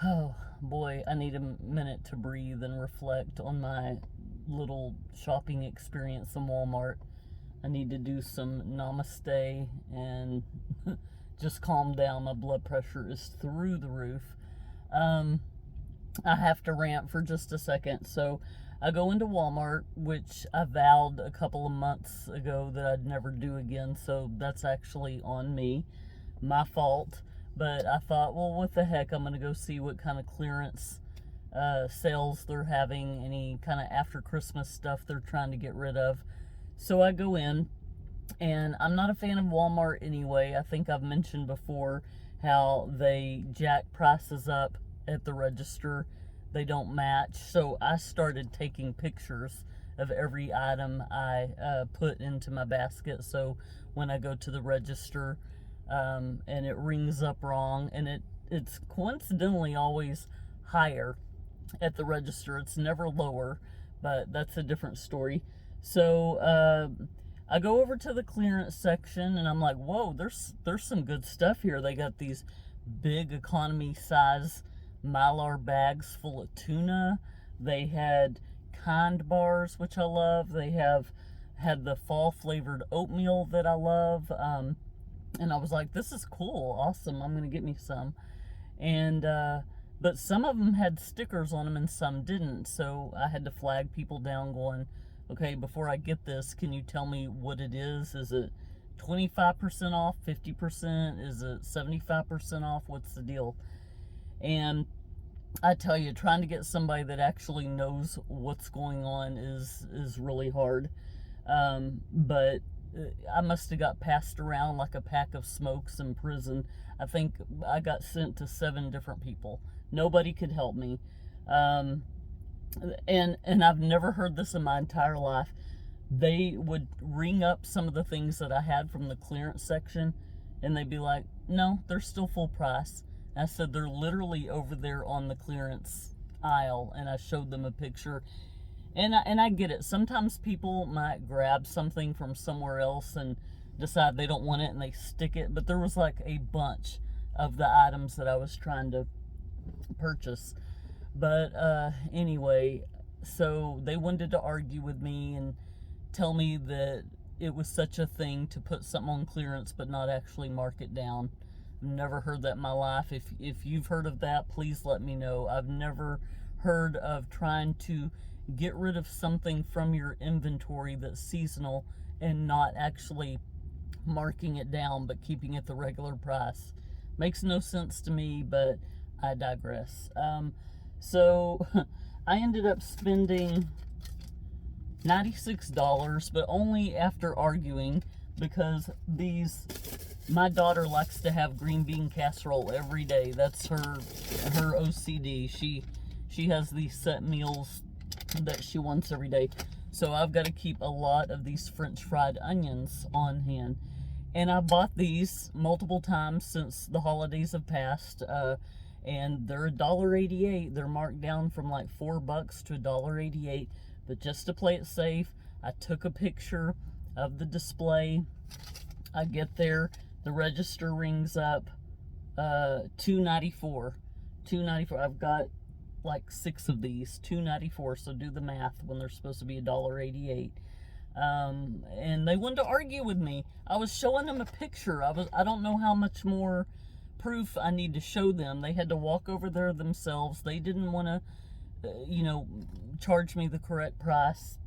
Oh boy, I need a minute to breathe and reflect on my little shopping experience in Walmart. I need to do some namaste and just calm down. My blood pressure is through the roof. Um, I have to rant for just a second. So I go into Walmart, which I vowed a couple of months ago that I'd never do again. So that's actually on me, my fault. But I thought, well, what the heck? I'm going to go see what kind of clearance sales they're having, any kind of after Christmas stuff they're trying to get rid of. So I go in, and I'm not a fan of Walmart anyway. I think I've mentioned before how they jack prices up at the register. They don't match. So I started taking pictures of every item I put into my basket. So when I go to the register and it rings up wrong, and it's coincidentally always higher at the register. It's never lower, but that's a different story. So I go over to the clearance section, and I'm like, whoa, there's some good stuff here. They got these big economy size Mylar bags full of tuna. They had Kind bars, which I love. They had the fall flavored oatmeal that I love. And I was like, this is cool, awesome. I'm gonna get me some. And but some of them had stickers on them and some didn't. So I had to flag people down, going, okay, before I get this, can you tell me what it is? Is it 25% off, 50%? Is it 75% off? What's the deal? And I tell you, trying to get somebody that actually knows what's going on is really hard. But I must have got passed around like a pack of smokes in prison. I think I got sent to 7 different people. Nobody could help me. And I've never heard this in my entire life. They would ring up some of the things that I had from the clearance section, and they'd be like, no, they're still full price. I said, they're literally over there on the clearance aisle, and I showed them a picture. And I get it. Sometimes people might grab something from somewhere else and decide they don't want it, and they stick it. But there was like a bunch of the items that I was trying to purchase. But anyway, so they wanted to argue with me and tell me that it was such a thing to put something on clearance but not actually mark it down. Never heard that in my life. If you've heard of that, please let me know. I've never heard of trying to get rid of something from your inventory that's seasonal and not actually marking it down but keeping it the regular price. Makes no sense to me, but I digress. So I ended up spending $96, but only after arguing, because my daughter likes to have green bean casserole every day. That's her OCD. She has these set meals that she wants every day. So I've got to keep a lot of these French fried onions on hand. And I bought these multiple times since the holidays have passed. And they're $1.88. They're marked down from like $4 to $1.88. But just to play it safe, I took a picture of the display. I get there, the register rings up, $2.94. $2.94. I've got like 6 of these, $2.94. So do the math when they're supposed to be $1.88. And they wanted to argue with me. I was showing them a picture. I don't know how much more proof I need to show them. They had to walk over there themselves. They didn't want to, charge me the correct price.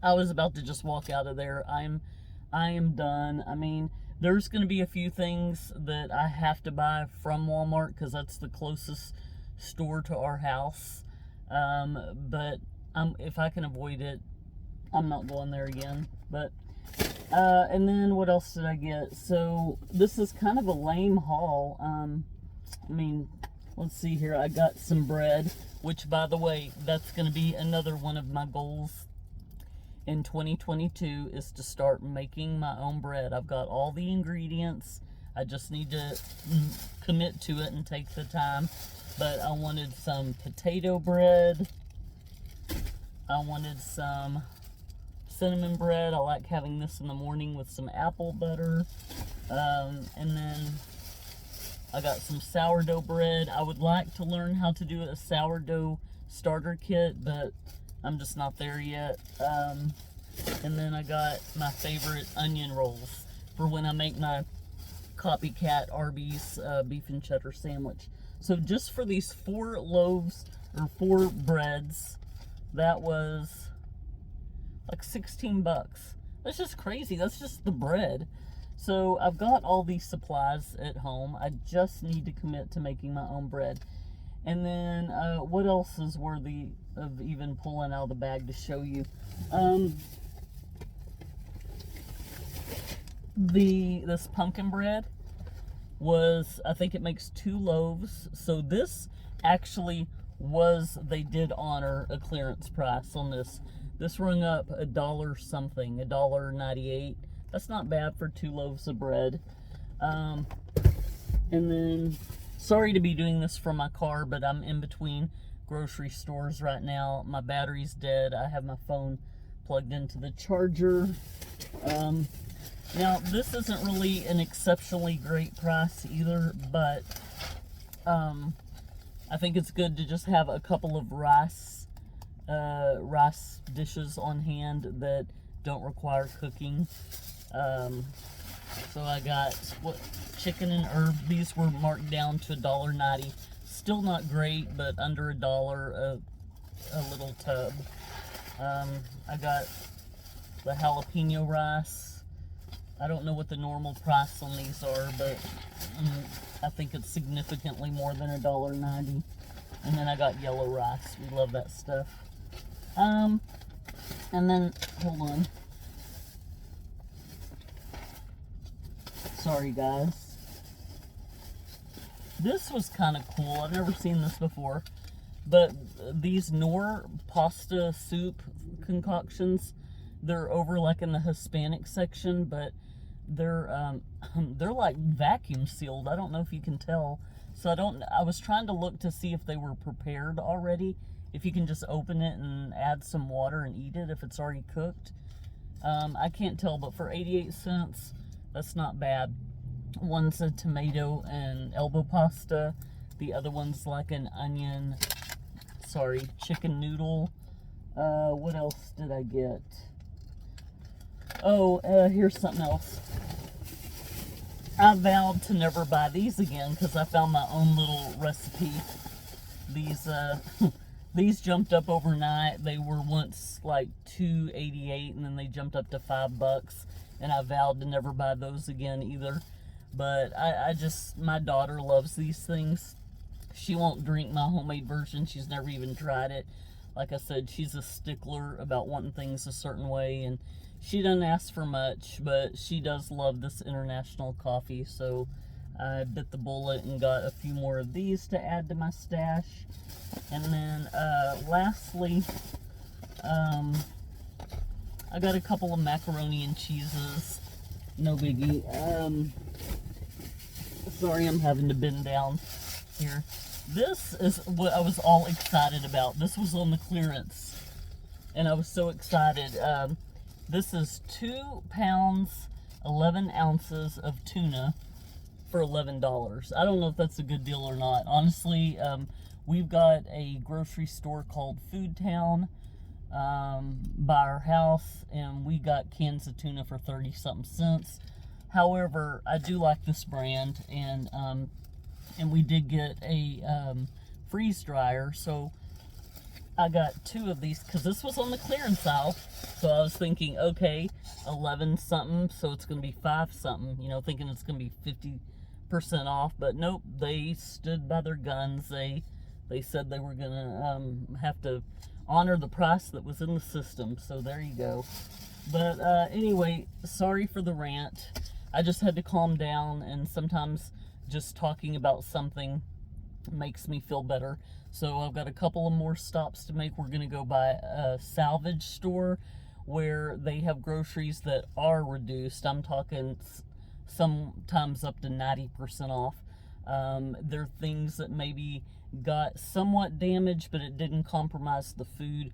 I was about to just walk out of there. I am done. I mean, there's going to be a few things that I have to buy from Walmart because that's the closest store to our house. But if I can avoid it, I'm not going there again. But and then what else did I get? So this is kind of a lame haul. I mean, let's see here. I got some bread, which, by the way, that's going to be another one of my goals in 2022, is to start making my own bread. I've got all the ingredients. I just need to commit to it and take the time. But I wanted some potato bread. I wanted some cinnamon bread. I like having this in the morning with some apple butter. And then I got some sourdough bread. I would like to learn how to do a sourdough starter kit, but I'm just not there yet. And then I got my favorite onion rolls for when I make my copycat Arby's beef and cheddar sandwich. So just for these 4 loaves or 4 breads, that was like 16 bucks. That's just crazy. That's just the bread. So I've got all these supplies at home. I just need to commit to making my own bread. And then what else is worthy of even pulling out of the bag to show you? This pumpkin bread was, I think it makes 2 loaves. So this actually was, they did honor a clearance price on this. This rung up $1 something, $1.98. That's not bad for 2 loaves of bread. And then, sorry to be doing this from my car, but I'm in between grocery stores right now. My battery's dead. I have my phone plugged into the charger. Now, this isn't really an exceptionally great price either, but I think it's good to just have a couple of rice dishes on hand that don't require cooking. So I got chicken and herb. These were marked down to $1.90. Still not great, but under $1 a little tub. I got the jalapeno rice. I don't know what the normal price on these are, but I think it's significantly more than $1.90. And then I got yellow rice. We love that stuff. And then, hold on. Sorry, guys. This was kind of cool. I've never seen this before. But these Knorr pasta soup concoctions, they're over like in the Hispanic section, but they're like vacuum sealed. I don't know if you can tell. So I was trying to look to see if they were prepared already. If you can just open it and add some water and eat it if it's already cooked. I can't tell, but for 88 cents, that's not bad. One's a tomato and elbow pasta. The other one's like an chicken noodle. What else did I get? Oh, here's something else. I vowed to never buy these again because I found my own little recipe. These jumped up overnight. They were once like $2.88 and then they jumped up to $5, and I vowed to never buy those again either. But my daughter loves these things. She won't drink my homemade version. She's never even tried it. Like I said, she's a stickler about wanting things a certain way, and she doesn't ask for much, but she does love this international coffee, so I bit the bullet and got a few more of these to add to my stash. And then lastly, I got a couple of macaroni and cheeses. No biggie. Sorry, I'm having to bend down here. This is what I was all excited about. This was on the clearance, and I was so excited. This is 2 pounds, 11 ounces of tuna for $11. I don't know if that's a good deal or not. Honestly, we've got a grocery store called Food Town by our house, and we got cans of tuna for 30-something cents. However, I do like this brand, and we did get a freeze dryer, so I got 2 of these because this was on the clearance aisle. So I was thinking, okay, 11 something, so it's going to be 5 something, thinking it's going to be 50% off. But nope, they stood by their guns. They said they were going to have to honor the price that was in the system. So there you go. But anyway, sorry for the rant. I just had to calm down, and sometimes just talking about something makes me feel better. So I've got a couple of more stops to make. We're going to go by a salvage store where they have groceries that are reduced. I'm talking sometimes up to 90% off. They're things that maybe got somewhat damaged, but it didn't compromise the food,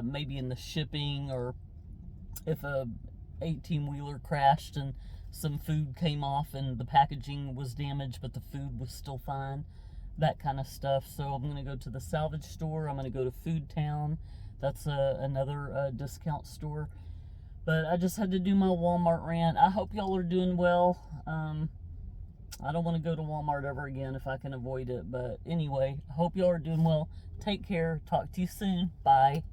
maybe in the shipping, or if a 18-wheeler crashed and some food came off and the packaging was damaged, but the food was still fine. That kind of stuff. So I'm going to go to the salvage store. I'm going to go to Food Town. That's another discount store. But I just had to do my Walmart rant. I hope y'all are doing well. I don't want to go to Walmart ever again if I can avoid it. But anyway, I hope y'all are doing well. Take care. Talk to you soon. Bye.